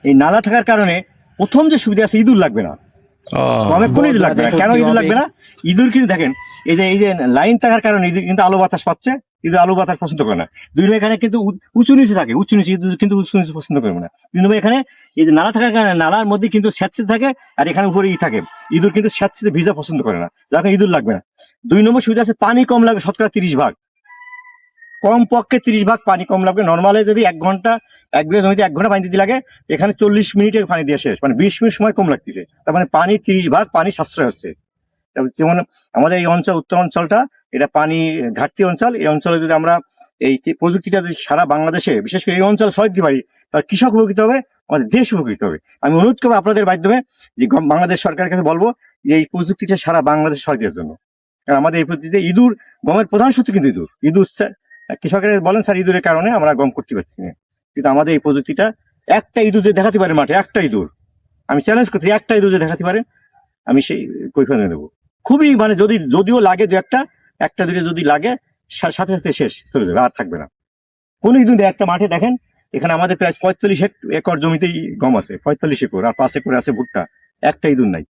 এই নালা থাকার কারণে প্রথম যে সুবিধা আছে, ইঁদুর লাগবে না, গমে কোনো ইঁদুর লাগবে না। কেন ইঁদুর লাগবে না? ইঁদুর কিন্তু দেখেন, এই যে লাইন থাকার কারণে ইঁদুর কিন্তু আলো বাতাস পাচ্ছে, ইঁদুর আলো বাতাস পছন্দ করে না। দুই নম্বর এখানে কিন্তু উঁচু নিচু থাকে, উঁচু নিচু ইঁদুর কিন্তু উঁচু নিচু পছন্দ করবে না। তিন নম্বর এখানে এই যে নালা থাকার কারণে নালার মধ্যে কিন্তু স্যাঁতসেঁতে থাকে, আর এখানে উপরে থাকে, ইঁদুর কিন্তু স্যাঁতসেঁতে ভিজা পছন্দ করে না, যার কারণে ইঁদুর লাগবে না। দুই নম্বর সুবিধা আছে, পানি কম লাগবে, শতকরা 30 ভাগ, কম পক্ষে 30 ভাগ পানি কম লাগবে। নর্মালে যদি 1 ঘন্টা, 1 বিঘা জমিতে 1 ঘন্টা পানি দিতে লাগে, এখানে 40 মিনিটের পানি দিয়ে শেষ, মানে 20 মিনিট সময় কম লাগতেছে। তার মানে পানি 30 ভাগ পানি সাশ্রয় হচ্ছে। যেমন আমাদের এই অঞ্চল, উত্তর অঞ্চলটা, এটা পানি ঘাটতি অঞ্চল। এই অঞ্চলে যদি আমরা এই প্রযুক্তিটা যদি সারা বাংলাদেশে, বিশেষ করে এই অঞ্চল ছড়াই দিতে পারি, তার কৃষক উপকৃত হবে, আমাদের দেশ উপকৃত হবে। আমি অনুরোধ করবো আপনাদের মাধ্যমে যে বাংলাদেশ সরকারের কাছে বলবো যে এই প্রযুক্তিটা সারা বাংলাদেশে ছড়াই দেওয়ার জন্য। কারণ আমাদের এই প্রযুক্তিতে ইঁদুর, গমের প্রধান শত্রু কিন্তু ইঁদুর। কৃষকেরা বলেন স্যার ইঁদুরের কারণে আমরা গম করতে পারছি না, কিন্তু আমাদের এই প্রযুক্তিটা, একটা ইঁদুর যে দেখাতে পারে মাঠে, একটা ইঁদুর, আমি চ্যালেঞ্জ করছি, একটা ইঁদুর যে দেখাতে পারে, আমি সেই কৈফিয়ত দেবো। খুবই মানে যদিও লাগে একটা দুটো যদি লাগে, সাথে সাথে শেষ চলে যাবে, আর থাকবে না কোনো ইঁদুর নেই। একটা মাঠে দেখেন, এখানে আমাদের প্রায় 45 একর জমিতেই গম আছে, 45 একর, আর 5 একর আছে ভুট্টা, একটা ইঁদুর নাই।